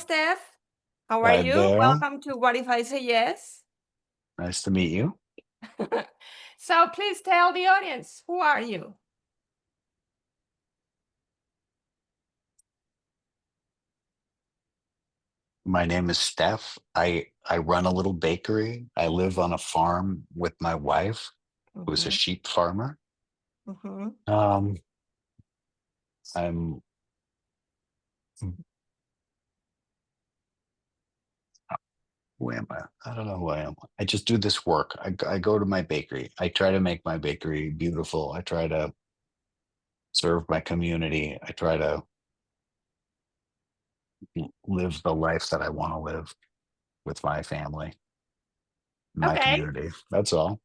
Steph. How are Hi you? there. Welcome to What If I Say Yes? Nice to meet you. So please tell the audience, who are you? My name is Steph. I run a little bakery. I live on a farm with my wife, who's a Mhm, sheep farmer. mhm. Um, I'm who am I? I don't know who I am. I just do this work. I go to my bakery. I try to make my bakery beautiful. I try to serve my community. I try to live the life that I want to live with my family, my Okay, community. That's all.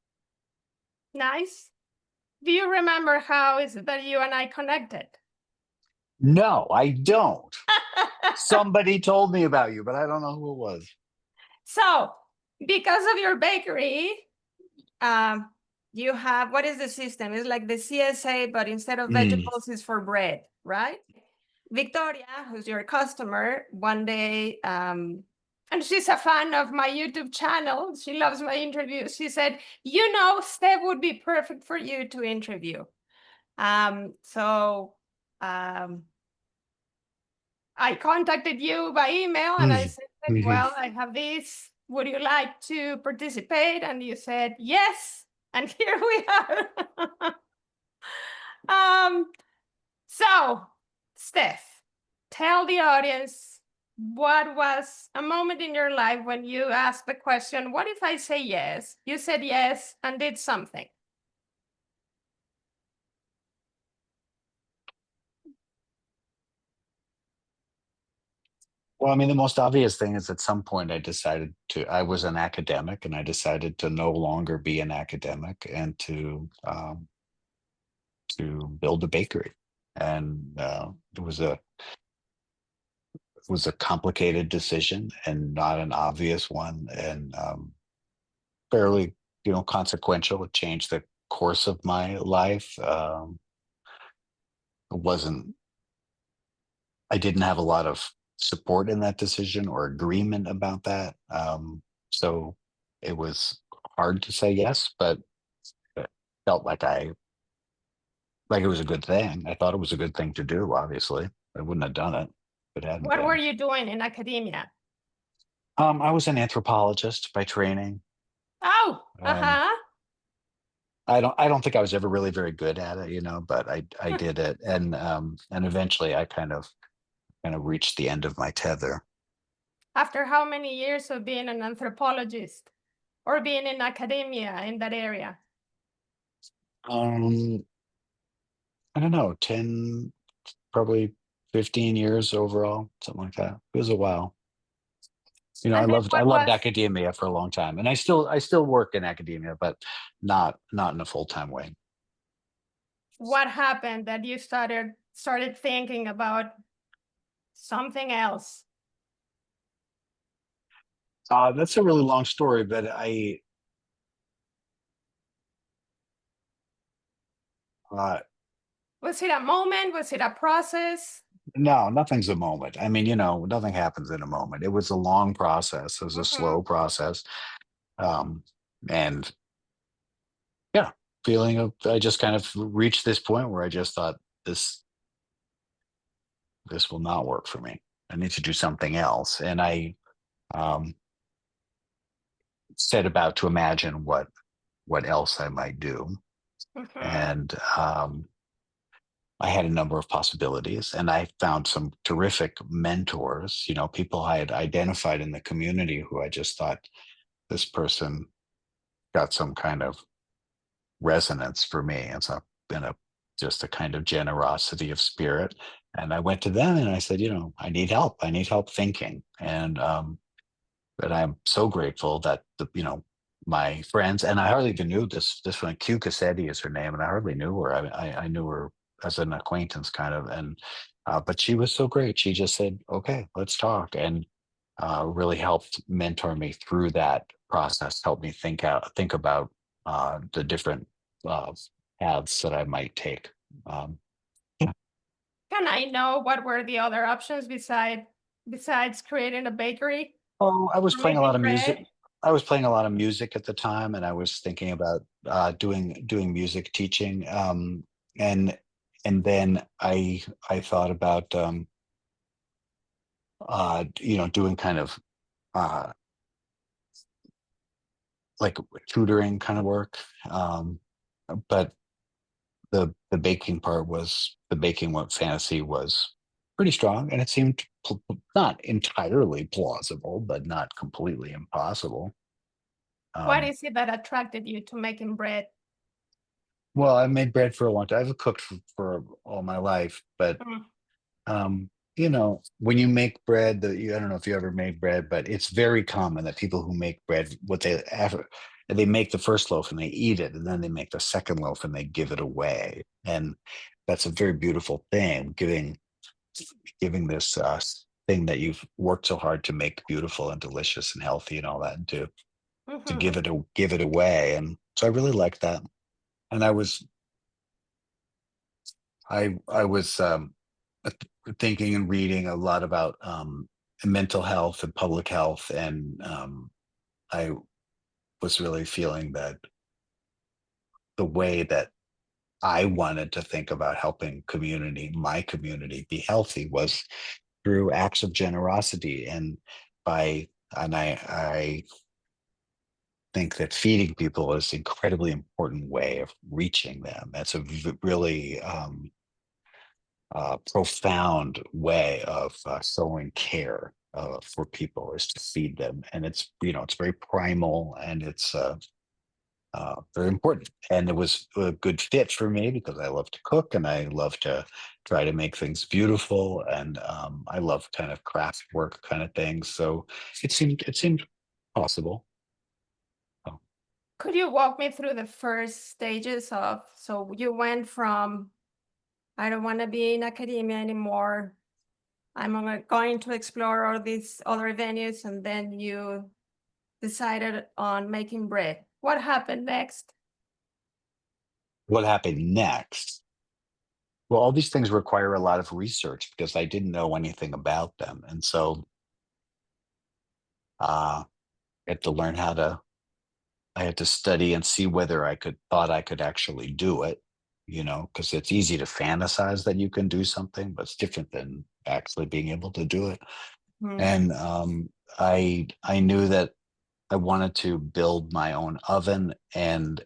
nice. Do you remember how is it that you and I connected? No, I don't. Somebody told me about you, but I don't know who it was. So, because of your bakery, um, you have what is the system? It's like the CSA, but instead of Mm. vegetables, it's for bread, right? Victoria, who's your customer, one day, and she's a fan of my YouTube channel. She loves my interviews. She said, Steph would be perfect for you to interview. So I contacted you by email and I Mm. said, Mhm. well, I have this. Would you like to participate? And you said, yes. And here we are. um, So, Steph, tell the audience what was a moment in your life when you asked the question, what if I say yes? You said yes and did something. Well, I mean, the most obvious thing is at some point I was an academic and I decided to no longer be an academic and to build a bakery. And it was a complicated decision and not an obvious one and fairly, consequential. It changed the course of my life. It wasn't I didn't have a lot of support in that decision or agreement about that. So it was hard to say yes, but it felt like it was a good thing. I thought it was a good thing to do, obviously. I wouldn't have done it if it hadn't What were been. you doing in academia? I was an anthropologist by training, Oh, and uh-huh. I don't think I was ever really very good at it, but I did it, and eventually I kind of reached the end of my tether. After how many years of being an anthropologist or being in academia in that area? Um, I don't know, 10, probably 15 years overall, something like that. It was a while. I And then loved I what loved was academia for a long time, and I still work in academia, but not in a full-time way. what happened that you started thinking about something else? That's a really long story, but uh, Was it a moment? Was it a process? no, nothing's a moment. I mean, nothing happens in a moment. It was a long process. It was a Mhm. slow process, um, and yeah, feeling of I just kind of reached this point where I just thought this will not work for me. I need to do something else, and I um, set about to imagine what else I might do. Mhm. And I had a number of possibilities, and I found some terrific mentors. People I had identified in the community who I just thought this person got some kind of resonance for me, and so been a just a kind of generosity of spirit. And I went to them and I said, I need help. I need help thinking. And I'm so grateful that my friends, and I hardly even knew this one. Q Cassetti is her name, and I hardly knew her. I knew her as an acquaintance, kind of, and but she was so great. She just said, "Okay, let's talk," and really helped mentor me through that process. Helped me think about the different uh, paths that I might take. Um, Can I know what were the other options beside? besides creating a bakery Oh, I was or playing a lot making of music. bread? I was playing a lot of music at the time, and I was thinking about doing music teaching. And then I thought about doing kind of uh, like tutoring kind of work. Um, but the baking part was the baking what fantasy was pretty strong, and it seemed not entirely plausible, but not completely impossible. What Um, is it that attracted you to making bread? well, I made bread for a long time. I've cooked for all my life, but Mm, when you make bread, I don't know if you ever made bread, but it's very common that people who make bread, what they make the first loaf and they eat it, and then they make the second loaf and they give it away, and that's a very beautiful thing, giving this thing that you've worked so hard to make beautiful and delicious and healthy and all that, and to mhm. give it away, and so I really liked that, and I was thinking and reading a lot about mental health and public health, and I was really feeling that the way that I wanted to think about helping my community, be healthy was through acts of generosity, by and I think that feeding people is an incredibly important way of reaching them. That's a really profound way of showing care for people, is to feed them, and it's very primal, and it's very important. And it was a good fit for me because I love to cook and I love to try to make things beautiful, and I love kind of craft work kind of things. So it seemed possible. Oh. Could you walk me through the first stages of, so you went from, I don't want to be in academia anymore. Going to explore all these other venues, and then you decided on making bread. What happened next? What happened next? Well, all these things require a lot of research because I didn't know anything about them, and so I had to learn how to I had to study and see whether thought I could actually do it, because it's easy to fantasize that you can do something, but it's different than actually being able to do it. Hmm. And I knew that I wanted to build my own oven, and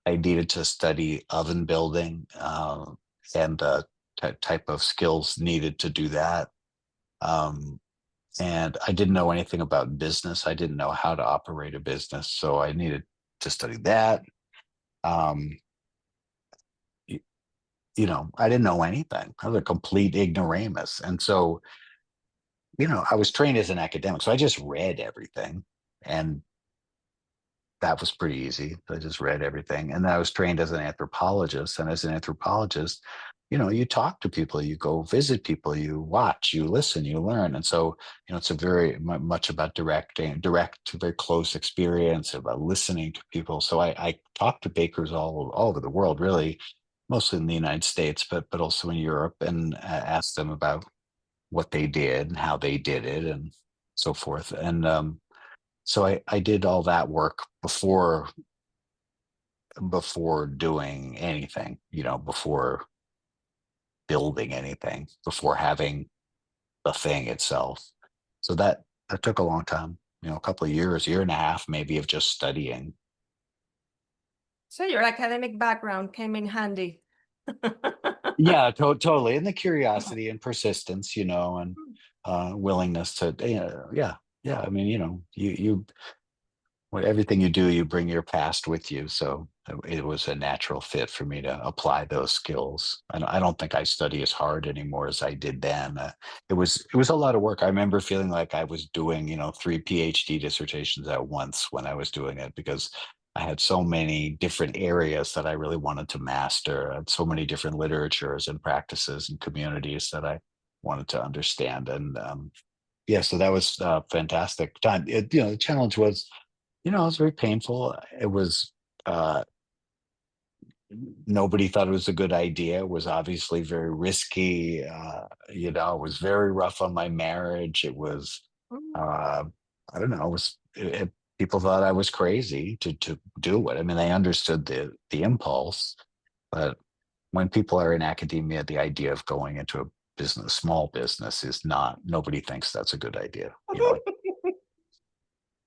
I needed to study oven building, and the type of skills needed to do that. Um, and I didn't know anything about business. I didn't know how to operate a business, so I needed to study that. Um, y- I didn't know anything. I was a complete ignoramus, and so I was trained as an academic, so I just read everything, and that was pretty easy. I just read everything. And then I was trained as an anthropologist. And as an anthropologist, you talk to people, you go visit people, you watch, you listen, you learn. And so, it's a very much about direct, very close experience, about listening to people. So I talked to bakers all over the world, really, mostly in the United States, but also in Europe, and asked them about what they did and how they did it and so forth. And so I did all that work before doing anything, before building anything, before having the thing itself. So that took a long time, a couple of years, year and a half, maybe, of just studying. So your academic background came in handy. Yeah, totally. And the curiosity and persistence, and willingness to, yeah, yeah. I mean, everything you do, you bring your past with you. So it was a natural fit for me to apply those skills. And I don't think I study as hard anymore as I did then. It was a lot of work. I remember feeling like I was doing, 3 PhD dissertations at once when I was doing it, because I had so many different areas that I really wanted to master, and so many different literatures and practices and communities that I wanted to understand. And yeah, so that was a fantastic time. The challenge was, it was very painful. It was, uh, nobody thought it was a good idea. It was obviously very risky. It was very rough on my marriage. It was, Mm. uh, I don't know, people thought I was crazy to do it. I mean, they understood the impulse, but when people are in academia, the idea of going into a business, small business, is not. Nobody thinks that's a good idea.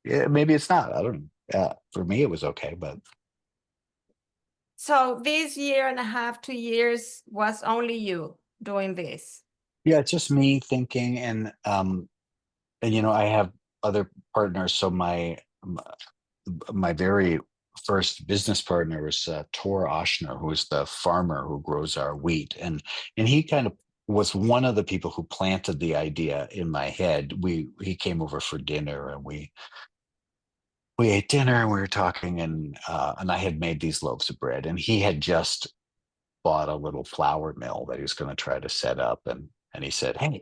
Yeah, maybe it's not. I don't know. For me, it was okay, but So this year and a half, 2 years was only you doing this. yeah, it's just me thinking, and I have other partners. So my very first business partner was Tor Oshner, who is the farmer who grows our wheat, and he kind of was one of the people who planted the idea in my head. He came over for dinner, and we ate dinner, and we were talking, and I had made these loaves of bread, and he had just bought a little flour mill that he was going to try to set up, and he said, "Hey,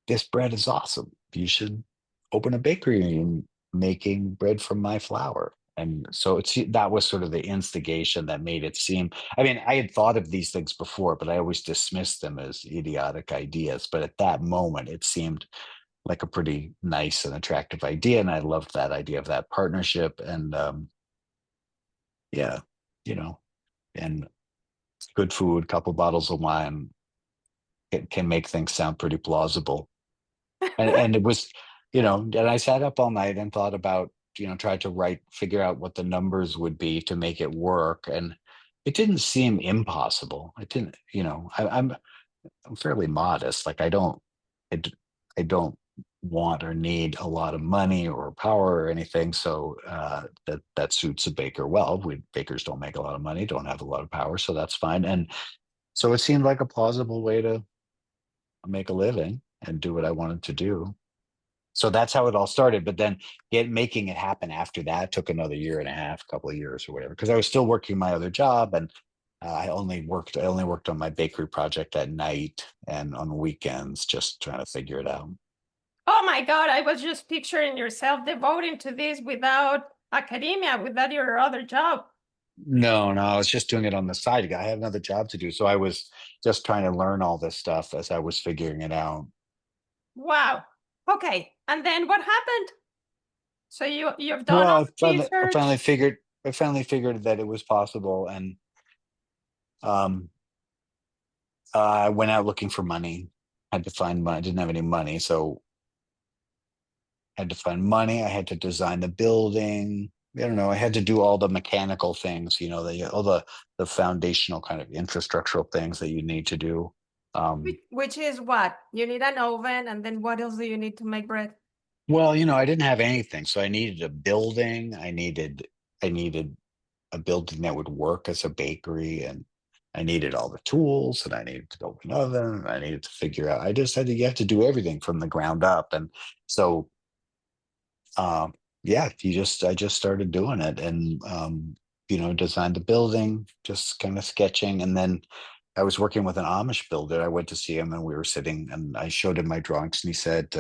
this bread is awesome. You should open a bakery and making bread from my flour." And so that was sort of the instigation that made it seem. I mean, I had thought of these things before, but I always dismissed them as idiotic ideas. But at that moment, it seemed like a pretty nice and attractive idea, and I loved that idea of that partnership. And yeah, you know, and good food, couple bottles of wine can make things sound pretty plausible. And it was, and I sat up all night and thought about, tried to figure out what the numbers would be to make it work. And it didn't seem impossible. It didn't, I'm fairly modest. Like I, d- I don't want or need a lot of money or power or anything. So that suits a baker well. Bakers don't make a lot of money, don't have a lot of power, so that's fine. And so it seemed like a plausible way to make a living and do what I wanted to do. So that's how it all started. But then making it happen after that took another year and a half, couple of years or whatever, because I was still working my other job, and I only worked on my bakery project at night and on weekends, just trying to figure it out. Oh my God, I was just picturing yourself devoting to this without academia, without your other job. No, no, I was just doing it on the side. I had another job to do, so I was just trying to learn all this stuff as I was figuring it out. Wow. Okay. And then what happened? So you've done all Well, the research. I finally figured that it was possible, and um, I went out looking for money. Had to find money. I didn't have any money, so had to find money. I had to design the building. I don't know. I had to do all the mechanical things, all the foundational kind of infrastructural things that you need to do. Which is what? You need an oven, and then what else do you need to make bread? Well, I didn't have anything, so I needed a building. I needed a building that would work as a bakery, and I needed all the tools, and I needed to build an oven, and I needed to figure out. I just had to you have to do everything from the ground up, and so yeah, I just started doing it, and designed the building, just kind of sketching, and then I was working with an Amish builder. I went to see him, and we were sitting, and I showed him my drawings, and he said,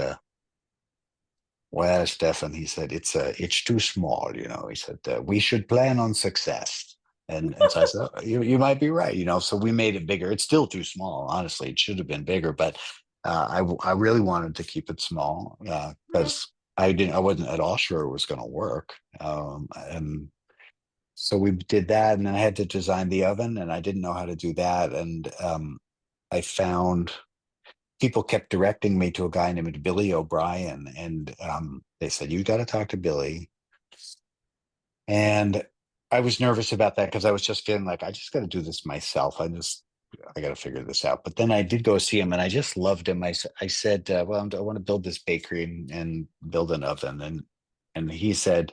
"Well, Stefan," he said, it's too small." He said, "We should plan on success." And so I said, "Oh, you might be right." So we made it bigger. It's still too small, honestly. It should have been bigger, but I really wanted to keep it small, Mm. because I wasn't at all sure it was going to work. And so we did that, and then I had to design the oven, and I didn't know how to do that. And I found people kept directing me to a guy named Billy O'Brien, and they said, "You got to talk to Billy." And I was nervous about that, because I was just feeling like I just got to do this myself. I got to figure this out. But then I did go see him, and I just loved him. I said, "Well, I want to build this bakery and build an oven," and he said,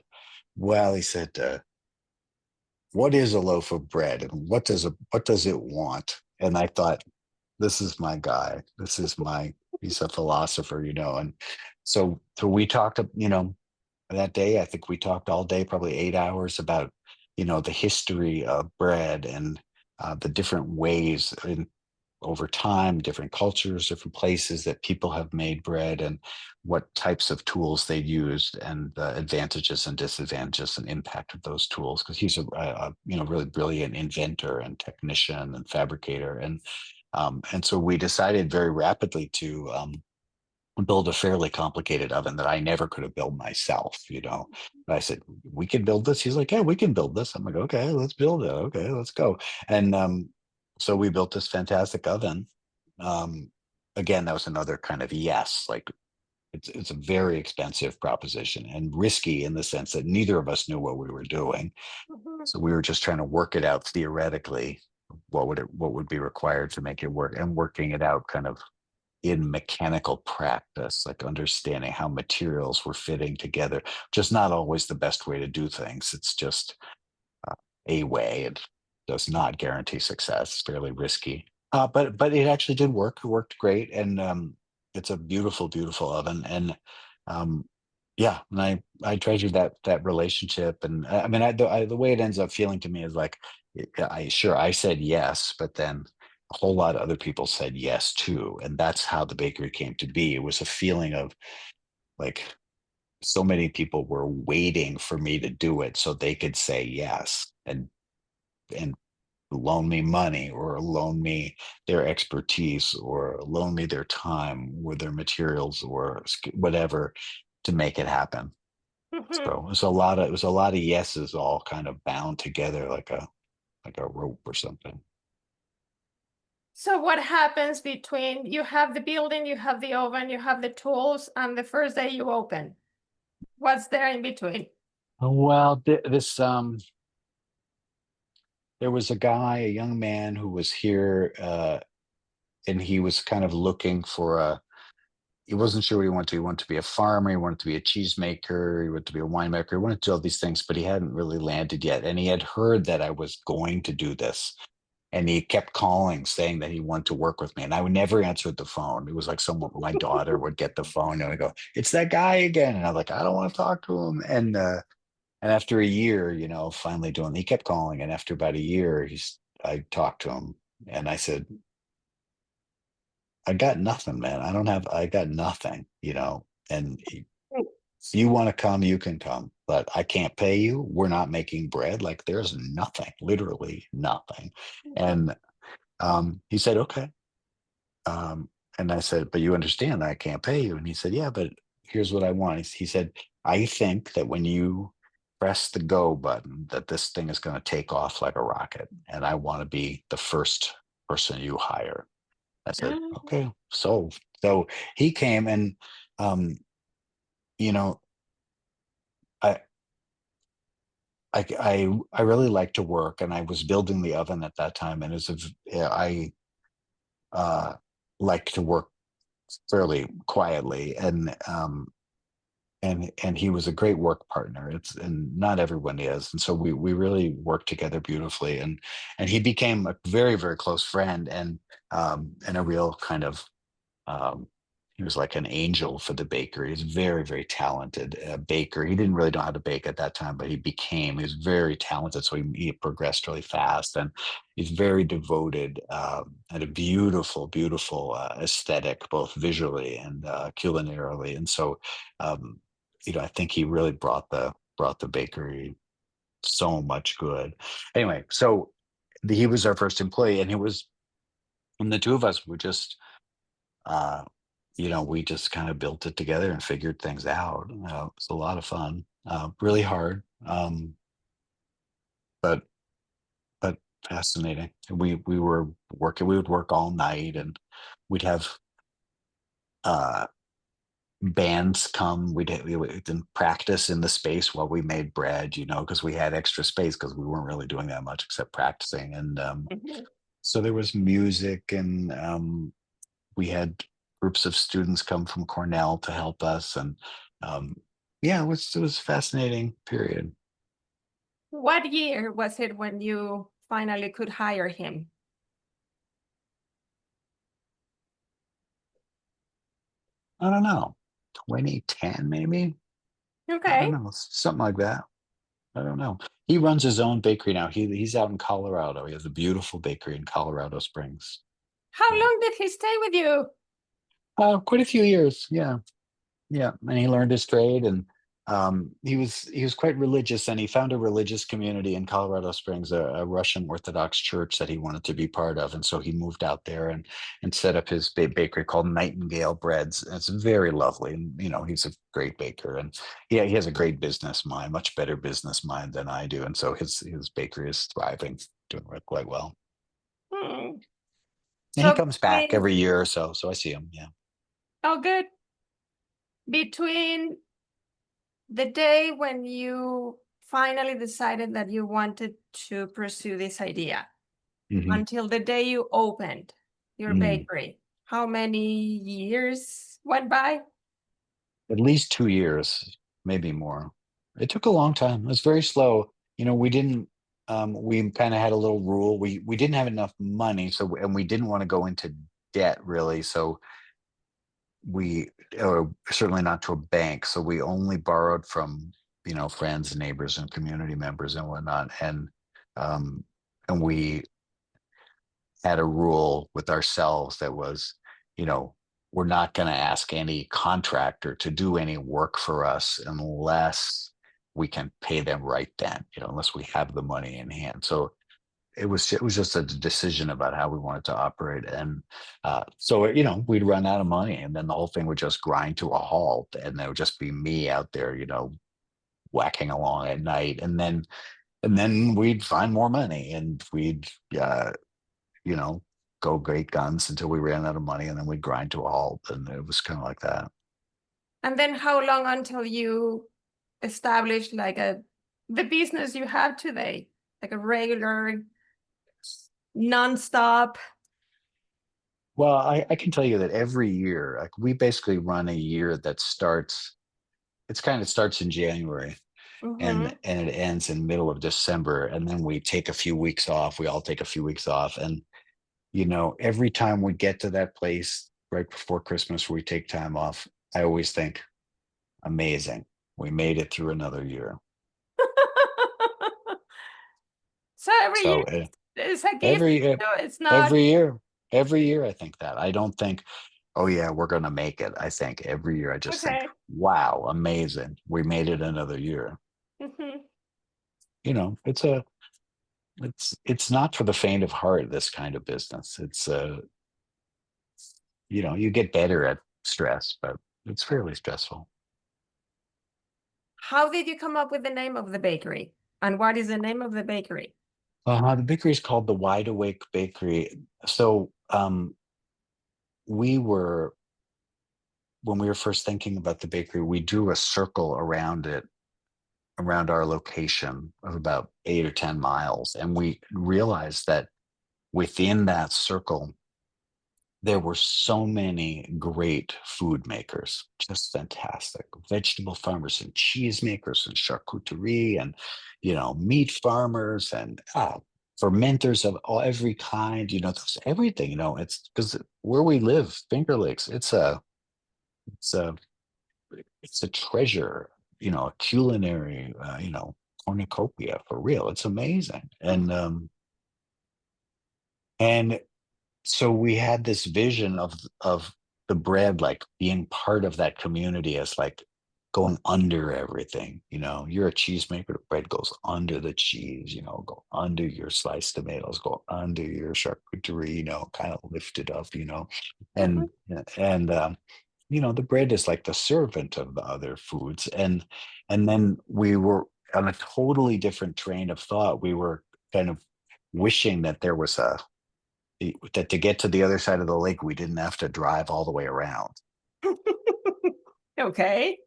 "Well," he said, "what is a loaf of bread, and what does it want?" And I thought, this is my guy. He's a philosopher, and so we talked, that day. I think we talked all day, probably 8 hours, about, the history of bread, and the different ways over time, different cultures, different places that people have made bread, and what types of tools they used, and the advantages and disadvantages and impact of those tools. Because he's a really brilliant inventor and technician and fabricator, and so we decided very rapidly to build a fairly complicated oven that I never could have built myself, you know. But I said, we can build this. He's like, yeah, we can build this. I'm like, okay, let's build it. Okay, let's go. And so we built this fantastic oven. Um, Again, that was another kind of yes, like it's a very expensive proposition and risky in the sense that neither of us knew what we were doing. Mhm. So we were just trying to work it out theoretically. What would be required to make it work, and working it out kind of in mechanical practice, like understanding how materials were fitting together. Just not always the best way to do things. It's just a way. It does not guarantee success. It's fairly risky. But it actually did work. It worked great, and it's a beautiful, beautiful oven. And um, yeah, and I treasured that relationship. And I mean, the way it ends up feeling to me is like, I said yes, but then a whole lot of other people said yes too, and that's how the bakery came to be. It was a feeling of like so many people were waiting for me to do it so they could say yes, and loan me money, or loan me their expertise, or loan me their time or their materials, or whatever, to make it happen. So Mhm. it was a lot of yeses all kind of bound together like a rope or something. So what happens between you have the building, you have the oven, you have the tools, and the first day you open? What's there in between? Well, this there was a guy, a young man who was here, and he was kind of looking for a. He wasn't sure what he wanted to. He wanted to be a farmer. He wanted to be a cheesemaker. He wanted to be a winemaker. He wanted to do all these things, but he hadn't really landed yet. And he had heard that I was going to do this, and he kept calling, saying that he wanted to work with me. And I would never answer the phone. It was like someone, my daughter would get the phone, and I go, "It's that guy again." And I'm like, "I don't want to talk to him." And after a year, finally he kept calling. And after about a year, I talked to him, and I said, I got nothing, man. I got nothing, and if you want to come, you can come, but I can't pay you. We're not making bread. Like, there's nothing, literally nothing. And he said, okay. Um, and I said, but you understand that I can't pay you. And he said, yeah, but here's what I want. He said, I think that when you press the go button, that this thing is going to take off like a rocket. And I want to be the first person you hire. I said, okay, so he came, and um, you know, I I really like to work, and I was building the oven at that time, and yeah, I uh like to work fairly quietly, and he was a great work partner. And not everyone is, and so we really worked together beautifully, and he became a very, very close friend, and a real kind of um, he was like an angel for the bakery. He's very, very talented baker. He didn't really know how to bake at that time, but he was very talented. So he progressed really fast, and he's very devoted, and a beautiful, beautiful aesthetic, both visually and culinarily. And so, um, I think he really brought the bakery so much good. Anyway, so he was our first employee, and the two of us were just uh, we just kind of built it together and figured things out. It was a lot of fun, really hard, but but fascinating. We were working. We would work all night, and we'd have uh, bands come. We would then practice in the space while we made bread. Because we had extra space because we weren't really doing that much except practicing. And Mhm. so there was music, and we had groups of students come from Cornell to help us, and um, yeah, it was a fascinating period. What year was it when you finally could hire him? I don't know, 2010 maybe. I don't Okay. know, something like that. I don't know. He runs his own bakery now. He's out in Colorado. He has a beautiful bakery in Colorado Springs. How Yeah. long did he stay with you? Quite a few years. Yeah. Yeah, and he learned his trade, and he was quite religious, and he found a religious community in Colorado Springs, a Russian Orthodox church that he wanted to be part of, and so he moved out there and set up his bakery called Nightingale Breads. And it's very lovely, and he's a great baker, and yeah, he has a great business mind, much better business mind than I do, and so his bakery is thriving, doing quite well. Hmm. And he So comes back between, every year or so, so I see him. Yeah. oh, good. Between the day when you finally decided that you wanted to pursue this idea Hmm. until the day you opened your bakery, how many years went by? At least 2 years, maybe more. It took a long time. It was very slow. We didn't. We kind of had a little rule. We didn't have enough money, and we didn't want to go into debt really. So or certainly not to a bank. So we only borrowed from friends, neighbors, and community members and whatnot. Um, and we had a rule with ourselves that was, you know, we're not going to ask any contractor to do any work for us unless we can pay them right then, unless we have the money in hand. So it was just a decision about how we wanted to operate. And so, we'd run out of money, and then the whole thing would just grind to a halt, and there would just be me out there, whacking along at night. And then we'd find more money, and we'd you know, go great guns until we ran out of money, and then we'd grind to a halt. And it was kind of like that. And then how long until you established the business you have today, like a regular, nonstop? Well, I can tell you that every year, like we basically run a year that starts in January and Mm-hmm. and it ends in middle of December. And then we take a few weeks off. We all take a few weeks off. And, every time we get to that place right before Christmas where we take time off, I always think, amazing. We made it through another year. So every year So is a gift. every No, it's not. every year, every year I think that. I don't think, oh yeah, we're gonna make it. I think every year I just think, Okay. wow, amazing. We made it another year. Mm-hmm. It's not for the faint of heart, this kind of business. It's you get better at stress, but it's fairly stressful. How did you come up with the name of the bakery? And what is the name of the bakery? The bakery is called the Wide Awake Bakery. So we were when we were first thinking about the bakery, we drew a circle around it, around our location of about 8 or 10 miles. And we realized that within that circle, there were so many great food makers, just fantastic vegetable farmers and cheese makers and charcuterie and, meat farmers and fermenters of every kind, there's everything, it's because where we live, Finger Lakes, it's a, it's a treasure, a culinary, cornucopia for real. It's amazing. And so we had this vision of the bread like being part of that community as like going under everything. You're a cheesemaker, the bread goes under the cheese, go under your sliced tomatoes, go under your charcuterie, kind of lift it up, Mhm. and and the bread is like the servant of the other foods. And then we were on a totally different train of thought. We were kind of wishing that there was that to get to the other side of the lake, we didn't have to drive all the way around. Okay.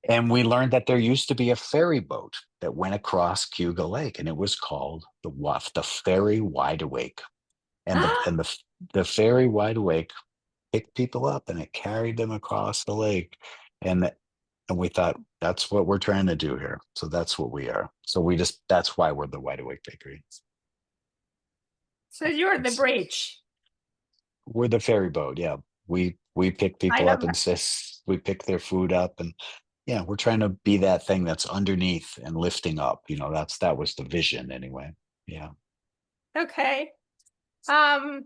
And we learned that there used to be a ferry boat that went across Cuga Lake, and it was called the Ferry Wide Awake. And the Ferry Wide Awake picked people up, and it carried them across the lake. And we thought, that's what we're trying to do here. So that's what we are. So that's why we're the Wide Awake Bakery. So you're the It's bridge. We're the ferry boat. Yeah. We pick I people love up and we pick their food up, and yeah, we're trying to be that thing that's underneath and lifting up. That was the vision anyway. Yeah. that. Okay. Um,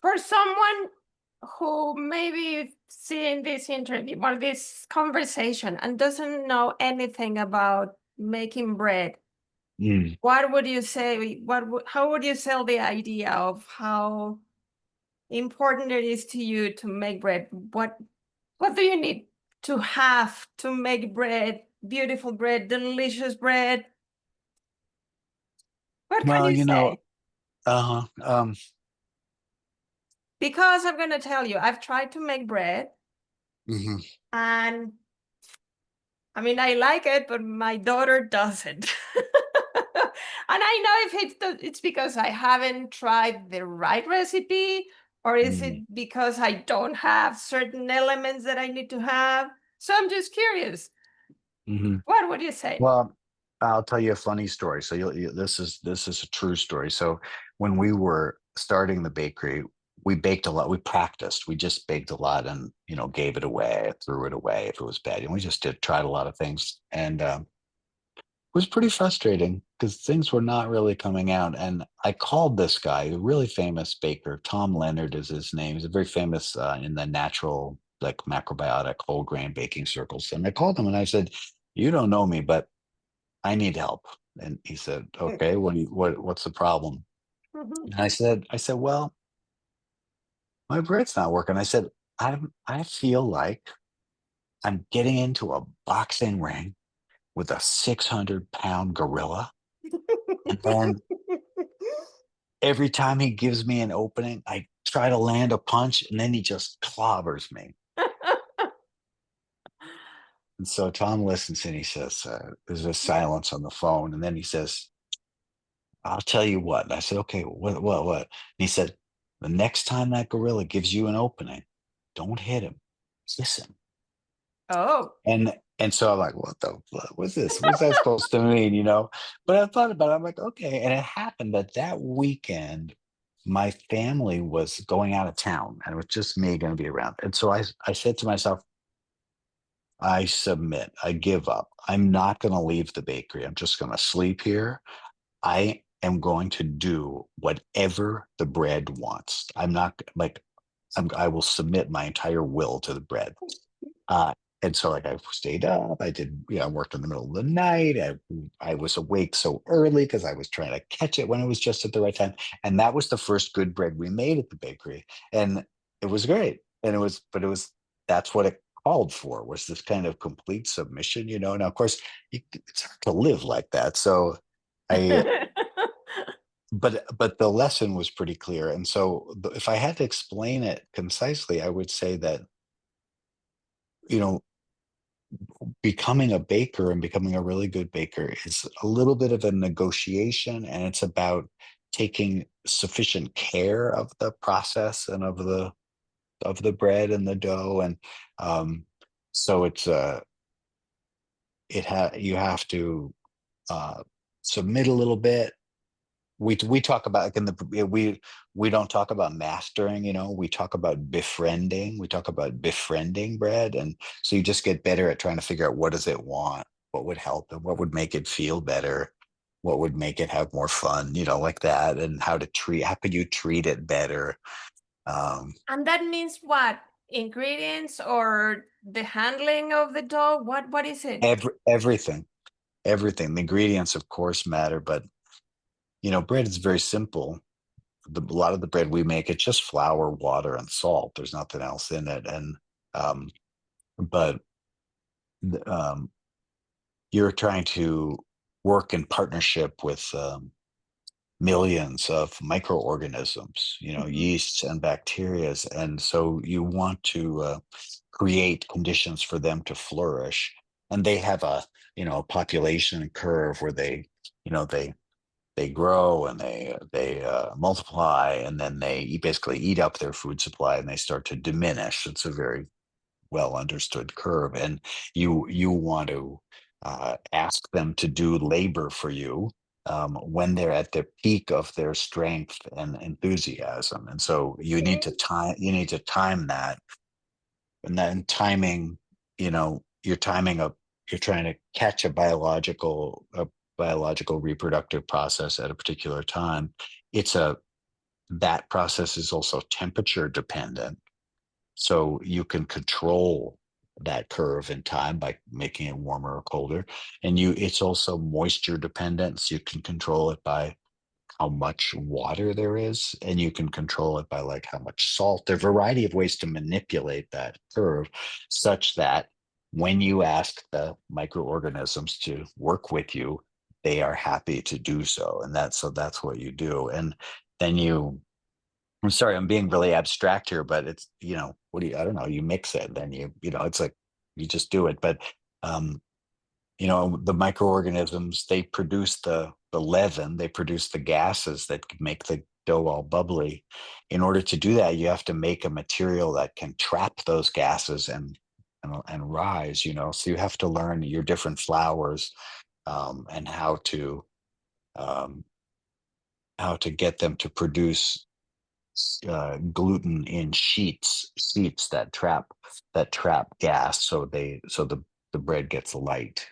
For someone who maybe seeing this interview or this conversation and doesn't know anything about making bread, Mm. what would you say? How would you sell the idea of how important it is to you to make bread? What do you need to have to make bread, beautiful bread, delicious bread? What can Well, you say? uh, um, Because I'm going to tell you, I've tried to make bread mhm. and I mean, I like it, but my daughter doesn't. And I know if it's because I haven't tried the right recipe, or is Mm. it because I don't have certain elements that I need to have? So I'm just curious. Mhm. What would you say? Well, I'll tell you a funny story. So this is a true story. So when we were starting the bakery, we baked a lot. We practiced. We just baked a lot, and gave it away, threw it away if it was bad. And we just tried a lot of things, and it was pretty frustrating because things were not really coming out. And I called this guy, a really famous baker. Tom Leonard is his name. He's a very famous in the natural, like macrobiotic, whole grain baking circles. And I called him and I said, "You don't know me, but I need help." And he said, "Okay, what's the problem?" Mhm. And I said, "Well, my bread's not working." I said, I feel like I'm getting into a boxing ring with a 600-pound gorilla. And then every time he gives me an opening, I try to land a punch and then he just clobbers me. And so Tom listens and he says, there's a silence on the phone. And then he says, "I'll tell you what." And I said, "Okay, what?" And he said, "The next time that gorilla gives you an opening, don't hit him, kiss him." Oh. And so I'm like, "What the fuck? What's this? What's that supposed to mean?" But I thought about it. I'm like, okay. And it happened that weekend, my family was going out of town, and it was just me going to be around. And so I said to myself, I submit. I give up. I'm not going to leave the bakery. I'm just going to sleep here. I am going to do whatever the bread wants. I'm not like I will submit my entire will to the bread. Uh, and so like I stayed up. I did, I worked in the middle of the night. I was awake so early because I was trying to catch it when it was just at the right time. And that was the first good bread we made at the bakery. And it was great. And it was that's what it called for, was this kind of complete submission. Now of course it's hard to live like that. So I but the lesson was pretty clear. And so if I had to explain it concisely, I would say that, you know, becoming a baker and becoming a really good baker is a little bit of a negotiation, and it's about taking sufficient care of the process and of the bread and the dough. And um so you have to uh submit a little bit. We talk about, like, in the we don't talk about mastering. We talk about befriending. We talk about befriending bread. And so you just get better at trying to figure out, what does it want, what would help it, what would make it feel better, what would make it have more fun, like that. And how could you treat it better. And that means what? Ingredients or the handling of the dough? What is it? Everything. The ingredients of course matter, but bread is very simple. A lot of the bread we make, it's just flour, water, and salt. There's nothing else in it. And um, but um, you're trying to work in partnership with millions of microorganisms, Mhm. yeasts and bacterias. And so you want to create conditions for them to flourish. And they have a population curve where they grow and they multiply, and then they basically eat up their food supply and they start to diminish. It's a very well understood curve. And you want to ask them to do labor for you when they're at the peak of their strength and enthusiasm. And so you need to time that. And then timing, you're trying to catch a biological reproductive process at a particular time. It's a that process is also temperature dependent. So you can control that curve in time by making it warmer or colder. And it's also moisture dependent. So you can control it by how much water there is, and you can control it by like how much salt. There are a variety of ways to manipulate that curve such that when you ask the microorganisms to work with you, they are happy to do so. And that's what you do. And then I'm sorry, I'm being really abstract here, but it's, I don't know, you mix it, then it's like you just do it. But um, the microorganisms, they produce the leaven, they produce the gases that make the dough all bubbly. In order to do that, you have to make a material that can trap those gases and rise. So you have to learn your different flours, and um, how to get them to produce gluten in sheets that trap gas, so the bread gets light.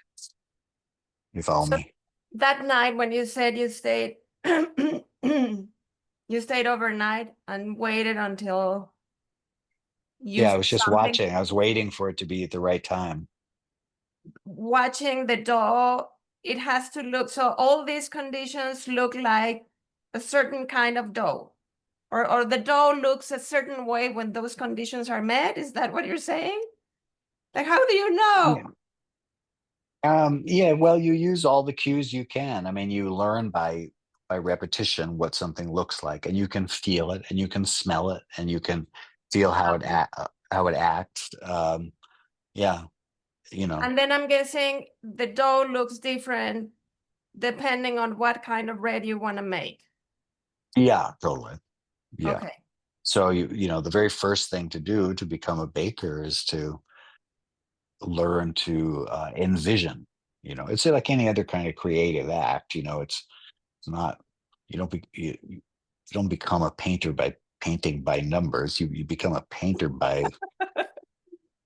You follow So me? that night when you said you stayed, you stayed overnight and waited until you Yeah, I saw was just something, watching. I was waiting for it to be at the right time. watching the dough, it has to look, so all these conditions look like a certain kind of dough, or the dough looks a certain way when those conditions are met. Is that what you're saying? Like, how do you Yeah. know? Yeah, well, you use all the cues you can. I mean, you learn by repetition what something looks like, and you can feel it, and you can smell it, and you can feel how it acts. Yeah, you know. And then I'm guessing the dough looks different depending on what kind of bread you want to make. Yeah, totally. Yeah. Okay. So the very first thing to do to become a baker is to learn to envision. It's like any other kind of creative act. It's not you don't become a painter by painting by numbers. You become a painter by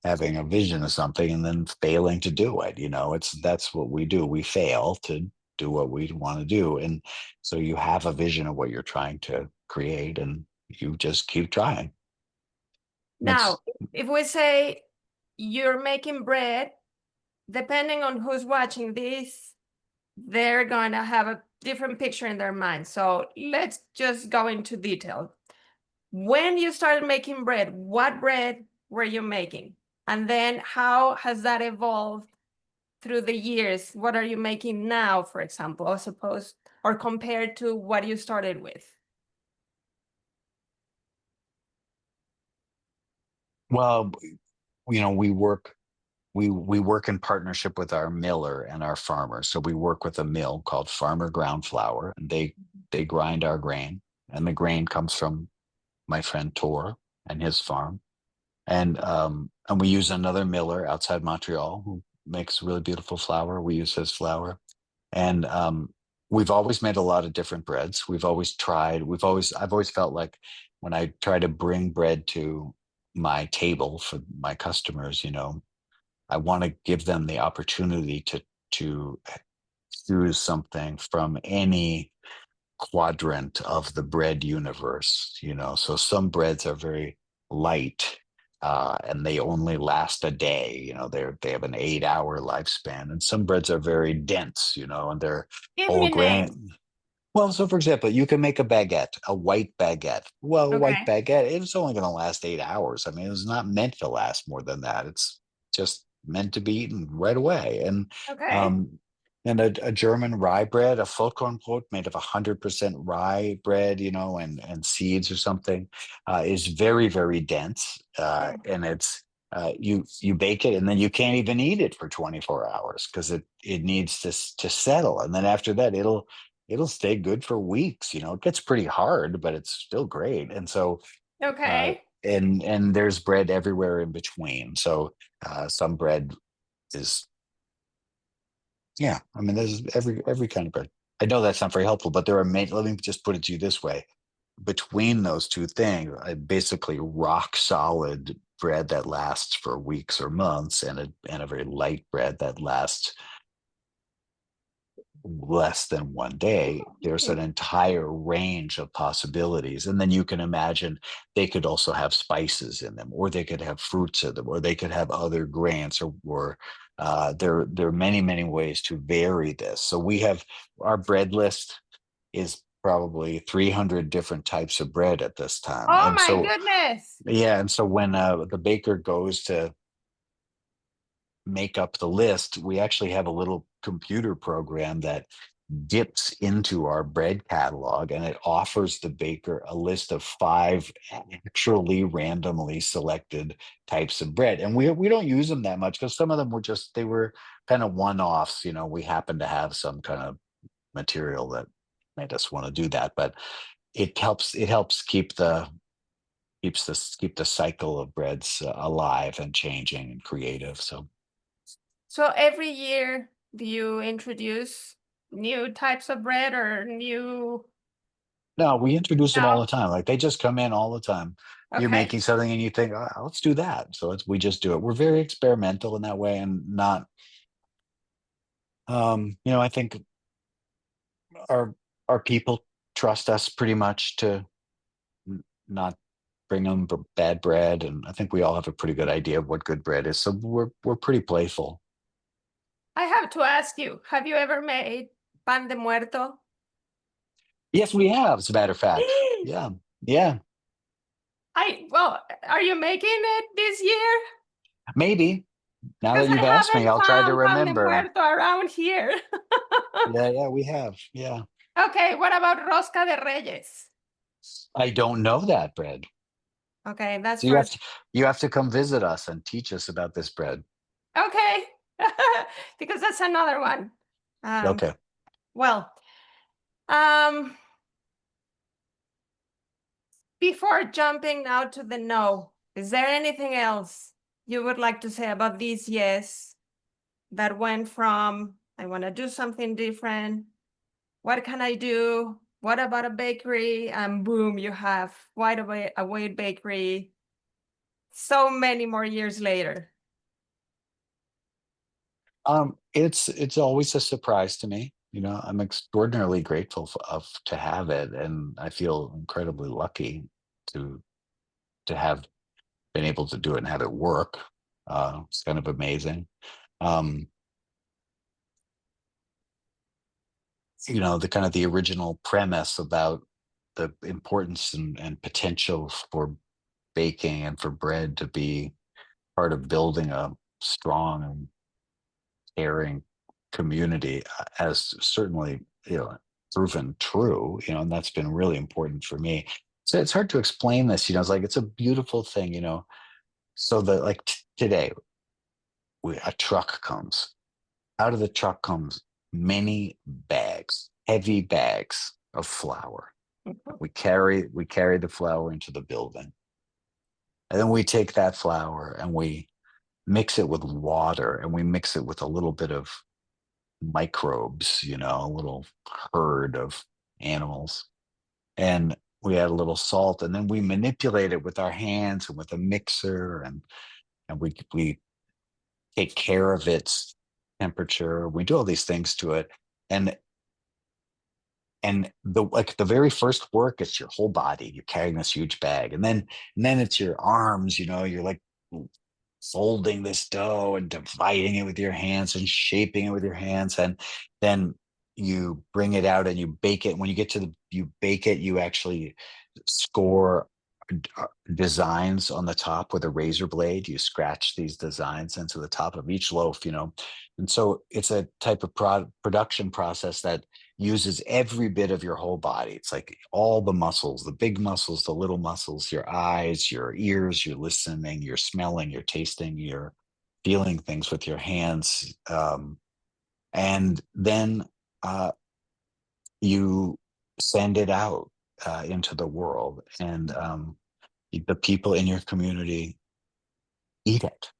having a vision of something and then failing to do it. That's what we do. We fail to do what we want to do. And so you have a vision of what you're trying to create, and you just keep trying. Now, It's if we say you're making bread, depending on who's watching this, they're going to have a different picture in their mind. So let's just go into detail. When you started making bread, what bread were you making? And then how has that evolved through the years? What are you making now, for example, I suppose, or compared to what you started with? well, we work in partnership with our miller and our farmer. So we work with a mill called Farmer Ground Flour, and they grind our grain, and the grain comes from my friend Tor and his farm. And we use another miller outside Montreal who makes really beautiful flour. We use his flour. And we've always made a lot of different breads. I've always felt like when I try to bring bread to my table for my customers, I want to give them the opportunity to choose something from any quadrant of the bread universe. So some breads are very light, and they only last a day. They have an 8-hour lifespan, and some breads are very dense. And they're Give whole me names. grain. Well, so for example, you can make a baguette, a white baguette. Well, a white Okay. baguette, it's only going to last 8 hours. I mean, it's not meant to last more than that. It's just meant to be eaten right away. And Okay. um, a German rye bread, a Vollkornbrot made of 100% rye bread, and seeds or something, is very, very dense. Mm. And you bake it, and then you can't even eat it for 24 hours because it needs to settle. And then after that, it'll stay good for weeks. It gets pretty hard, but it's still great. And so, Okay. and there's bread everywhere in between. So, some bread is, yeah. I mean, there's every kind of bread. I know that's not very helpful, but there are many. Let me just put it to you this way: between those two things, basically rock solid bread that lasts for weeks or months, and a very light bread that lasts less than one day. There's an entire range of possibilities. And then you can imagine they could also have spices in them, or they could have fruits in them, or they could have other grains, or there are many, many ways to vary this. So we have our bread list is probably 300 different types of bread at this time. Oh And my so, goodness. yeah. And so when the baker goes to make up the list, we actually have a little computer program that dips into our bread catalog, and it offers the baker a list of 5 actually randomly selected types of bread. And we don't use them that much because some of them were just they were kind of one-offs. We happen to have some kind of material that made us want to do that, but it helps keep the cycle of breads alive and changing and creative. So So every year, do you introduce new types of bread or new? no, we introduce them all No. the time. Like, they just come in all the time. You're Okay. making something and you think, let's do that. So we just do it. We're very experimental in that way, and not, I think our our people trust us pretty much to not bring them bad bread, and I think we all have a pretty good idea of what good bread is. So we're pretty playful. I have to ask you, have you ever made pan de muerto? Yes, we have. As a matter of fact, yeah, yeah, Well, are you making it this year? maybe. Now Because that I you've asked me, haven't I'll try to found pan de remember. muerto around here. Yeah, yeah, we have. Yeah. Okay, what about rosca de reyes? I don't know that bread. Okay, that's So for you have to come visit us and teach us about this bread. okay, because that's another one. Um, Okay. well, um, before jumping now to the no, is there anything else you would like to say about these yes that went from I want to do something different? What can I do? What about a bakery? And boom, you have Wide Awake Bakery so many more years later. It's always a surprise to me. I'm extraordinarily grateful to have it, and I feel incredibly lucky to have been able to do it and have it work. It's kind of amazing. Um, the kind of the original premise about the importance and potential for baking and for bread to be part of building a strong and caring community has certainly, proven true, and that's been really important for me. So it's hard to explain this, it's like it's a beautiful thing, so that, like, today a truck comes. Out of the truck comes many bags, heavy bags of flour. Mhm, We carry the flour into the building. And then we take that flour and we mix it with water, and we mix it with a little bit of microbes, a little herd of animals. And we add a little salt, and then we manipulate it with our hands and with a mixer, and we take care of its temperature. We do all these things to it. And the very first work, it's your whole body. You're carrying this huge bag. And then it's your arms, you're like folding this dough and dividing it with your hands and shaping it with your hands. And then you bring it out and you bake it. When you get to you bake it, you actually score designs on the top with a razor blade. You scratch these designs into the top of each loaf, and so it's a type of production process that uses every bit of your whole body. It's like all the muscles, the big muscles, the little muscles, your eyes, your ears, you're listening, you're smelling, you're tasting, you're feeling things with your hands. And then you send it out into the world, and the people in your community eat it,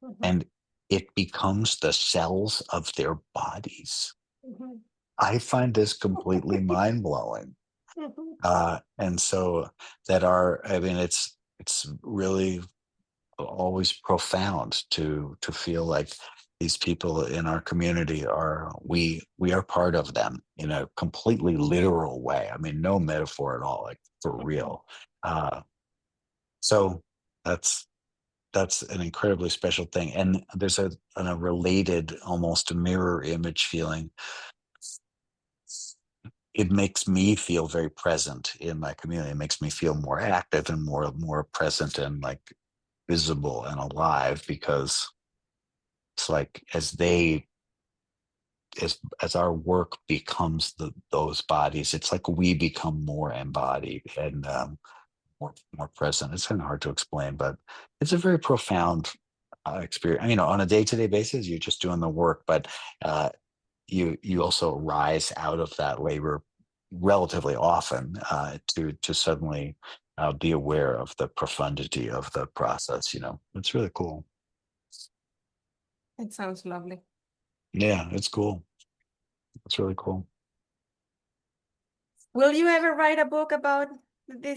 mhm, and it becomes the cells of their bodies. mhm, I find this completely mind blowing. mhm. And so I mean, it's really always profound to feel like these people in our community are, we are part of them in a completely literal way. I mean, no metaphor at all, like for real. Uh, so that's that's an incredibly special thing. And there's a related, almost mirror image feeling. It makes me feel very present in my community. It makes me feel more active and more present and like visible and alive, because it's like as our work becomes those bodies, it's like we become more embodied and more present. It's kind of hard to explain, but it's a very profound experience. You know, on a day-to-day basis, you're just doing the work, but uh, you also rise out of that labor relatively often to suddenly be aware of the profundity of the process. You know, it's really cool. It sounds lovely. Yeah, it's cool. It's really cool. Will you ever write a book about the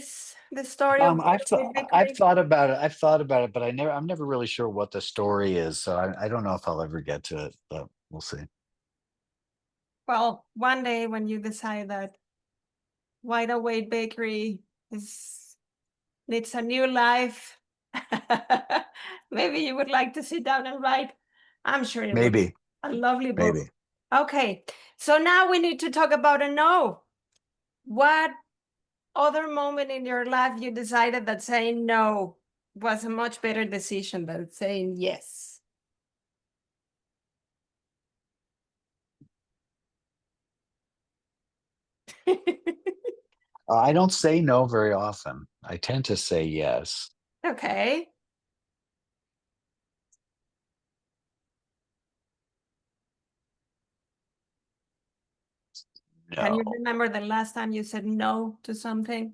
story of the I've bakery? thought about it. I've thought about it, but I'm never really sure what the story is. So I don't know if I'll ever get to it, but we'll see. Well, one day when you decide that Wide Awake Bakery is needs a new life, maybe you would like to sit down and write. I'm sure it would be Maybe, a lovely book. maybe. Okay, so now we need to talk about a no. What other moment in your life you decided that saying no was a much better decision than saying yes? I don't say no very often. I tend to say yes. Okay. Can you No. remember the last time you said no to something?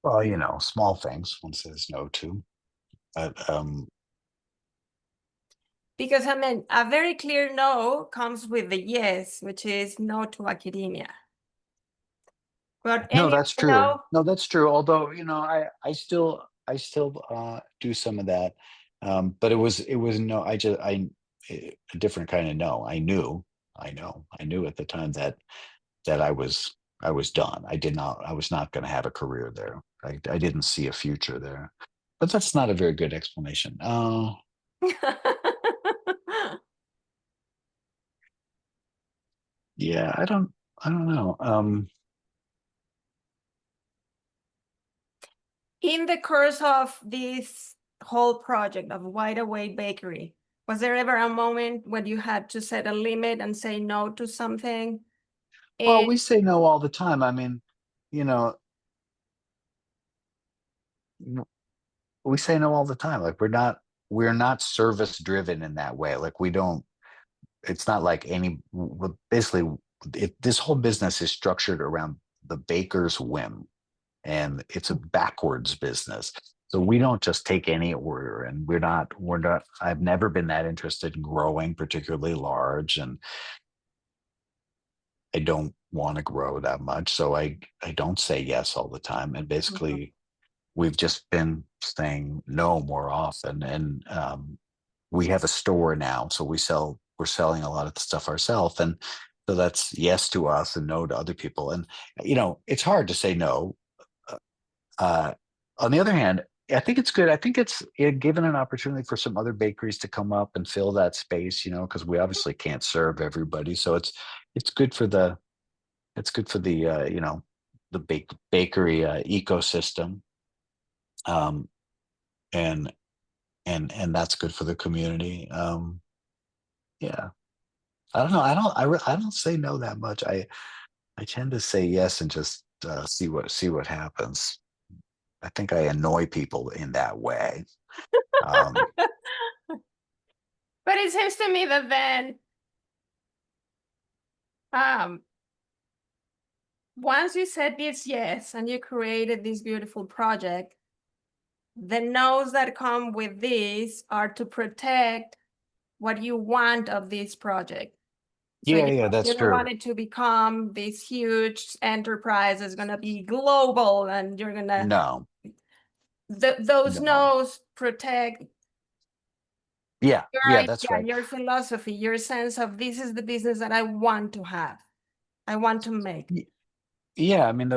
Well, you know, small things one says no to. But Because I mean, a very clear no comes with the yes, which is no to academia. But no, any that's other true. no? No, that's true. Although, you know, I still do some of that. But it was no, a different kind of no. I knew at the time that I was done. I was not going to have a career there. I didn't see a future there. But that's not a very good explanation. Yeah, I don't know. In the course of this whole project of Wide Awake Bakery, was there ever a moment when you had to set a limit and say no to something? Well, And we say no all the time. I mean, you know, we say no all the time. Like we're not service driven in that way. Like we don't. It's not like basically this whole business is structured around the baker's whim, and it's a backwards business. So we don't just take any order, and we're not. I've never been that interested in growing particularly large, and I don't want to grow that much. So I don't say yes all the time, and Mhm. basically we've just been saying no more often. And we have a store now, so we're selling a lot of the stuff ourselves, and so that's yes to us and no to other people. And you know, it's hard to say no. uh, on the other hand, I think it's good. I think it's given an opportunity for some other bakeries to come up and fill that space, you know, because we obviously can't serve everybody. So it's good for the you know, the bakery ecosystem. um, and and that's good for the community. Yeah, I don't know. I don't say no that much. I tend to say yes and just see what happens. I think I annoy people in that way. Um, But it seems to me that then um, once you said this yes and you created this beautiful project, the no's that come with this are to protect what you want of this project. So yeah, yeah, you that's don't want true. it to become this huge enterprise that's going to be global and you're going to. No, those No. no's protect Yeah, your yeah, that's idea, right. your philosophy, your sense of this is the business that I want to have, I want to make. Yeah, I mean,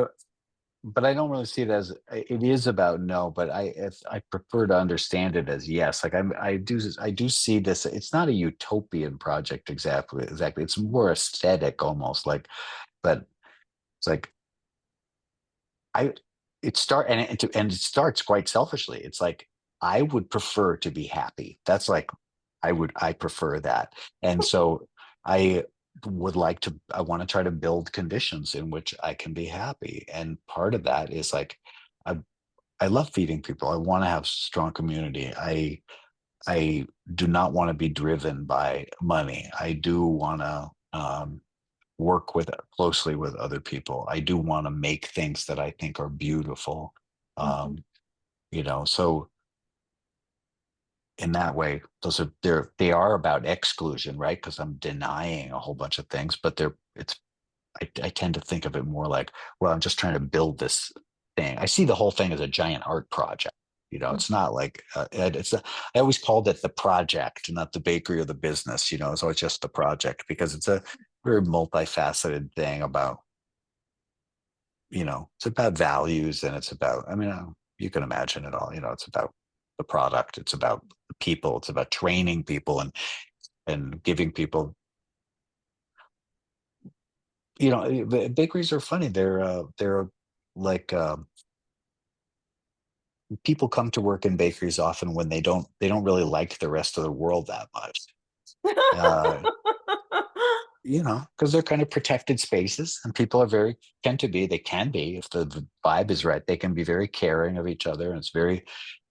but I don't really see it as it is about no, but I prefer to understand it as yes. Like I do see this. It's not a utopian project exactly. It's more aesthetic almost like, but it's like I and it starts quite selfishly. It's like I would prefer to be happy. That's like I prefer that. And so I I want to try to build conditions in which I can be happy. And part of that is like I I love feeding people. I want to have strong community. I do not want to be driven by money. I do want to work with closely with other people. I do want to make things that I think are beautiful. Mhm. Um, so in that way, they are about exclusion, right? Because I'm denying a whole bunch of things, but I tend to think of it more like, well, I'm just trying to build this thing. I see the whole thing as a giant art project. It's not like I always called it the project, not the bakery or the business. It's always just the project because it's a very multifaceted thing about it's about values and it's about, I mean, you can imagine it all, it's about the product, it's about the people, it's about training people and giving people, bakeries are funny. They're like, people come to work in bakeries often when they don't really like the rest of the world that much. Uh, because they're kind of protected spaces and people they can be, if the vibe is right, they can be very caring of each other. And there's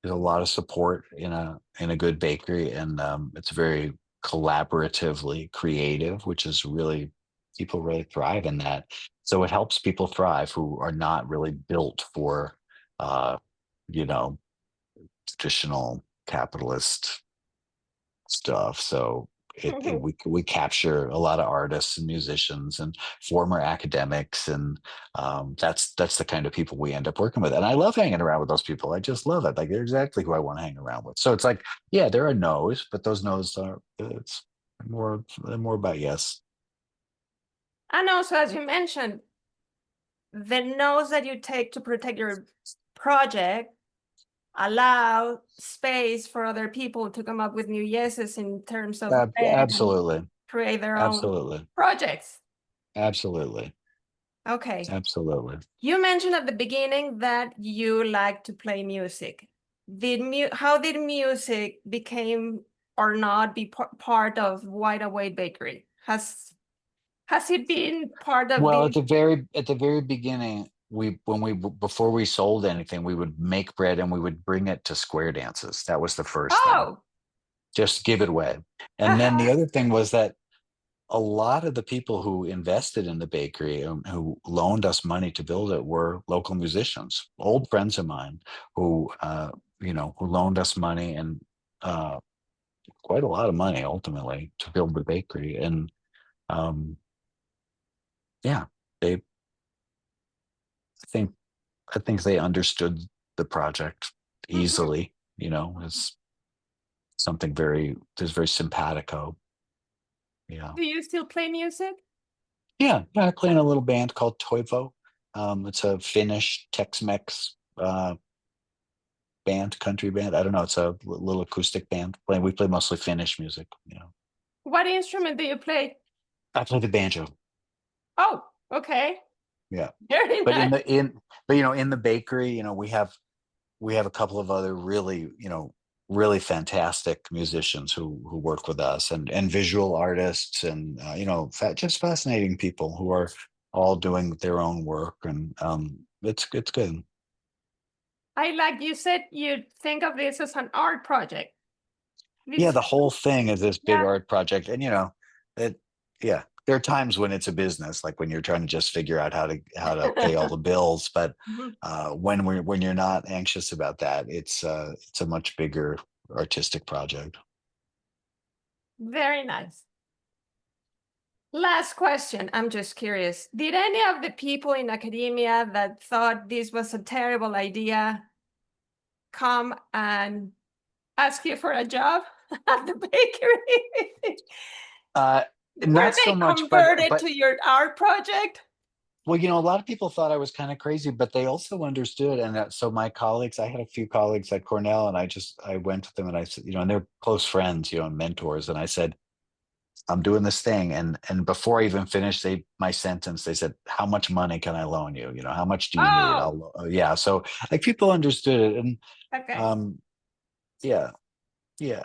a lot of support in a good bakery. And it's very collaboratively creative, which is really, people really thrive in that. So it helps people thrive who are not really built for, uh, you know, traditional capitalist stuff. So we capture a lot of artists and musicians and former academics, and that's the kind of people we end up working with. And I love hanging around with those people. I just love it. Like they're exactly who I want to hang around with. So it's like, yeah, there are no's, but those no's are it's more about yes. And also, as you mentioned, the no's that you take to protect your project allow space for other people to come up with new yeses in terms of and Absolutely, create their own absolutely, projects. absolutely, Okay. absolutely. You mentioned at the beginning that you like to play music. How did music became or not be part of Wide Awake Bakery? Has it been part of Well, the at the very beginning, before we sold anything, we would make bread and we would bring it to square dances. That was the first thing. Oh, Just give it away. And then the uh-huh. other thing was that a lot of the people who invested in the bakery, who loaned us money to build it, were local musicians, old friends of mine who loaned us money and uh, quite a lot of money ultimately to build the bakery. And um, yeah, they I think I think they understood the project Mhm. easily. It's something there's very simpatico. Yeah. Do you still play music? Yeah. I play in a little band called Toivo. It's a Finnish Tex-Mex band, country band. I don't know. It's a little acoustic band. We play mostly Finnish music. What instrument do you play? I play the banjo. Oh, okay. Yeah. Very But nice. in the bakery, we have a couple of other really fantastic musicians who work with us, and visual artists, and just fascinating people who are all doing their own work, and it's good. I like you said you think of this as an art project. Yeah, This, the whole thing is this big yeah. art project, and it yeah, there are times when it's a business, like when you're trying to just figure out how to pay all the bills, but Mhm. when you're not anxious about that, it's a much bigger artistic project. Very nice. Last question. I'm just curious. Did any of the people in academia that thought this was a terrible idea come and ask you for a job at the bakery? Were Not so they much, but converted to your art project? well, a lot of people thought I was kind of crazy, but they also understood. And so my colleagues, I had a few colleagues at Cornell, and I went to them and I said, and they're close friends, and mentors. And I said, I'm doing this thing. And before I even finished my sentence, they said, how much money can I loan you? How much do you need? Oh, Yeah. So like people understood it. And okay. yeah, yeah.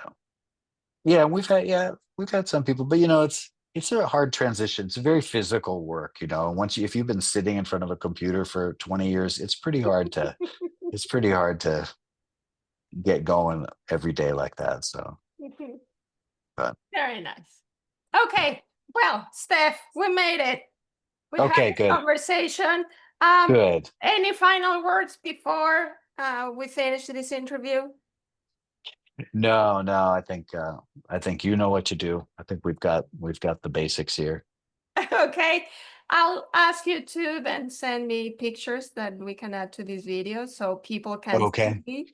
Yeah, we've had some people, but it's a hard transition. It's a very physical work, Once if you've been sitting in front of a computer for 20 years, it's pretty hard to get going every day like that. So, but Very nice. yeah. Okay. Well, Steph, we made it. We had Okay, a good. conversation. Good. Any final words before we finish this interview? No, no, I think you know what to do. I think we've got the basics here. Okay. I'll ask you to then send me pictures that we can add to this video so people can Okay. see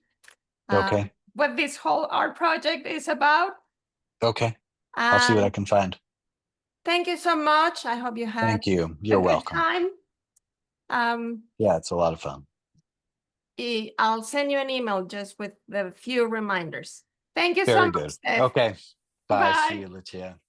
Okay. what this whole art project is about. Okay. I'll see what I And can find. thank you so much. I hope you had Thank you. a You're good welcome. time. Um, Yeah, it's a lot of fun. I'll send you an email just with the few reminders. Thank you so Very much, good. Steph. Okay. Bye. See Bye. you, Lucia.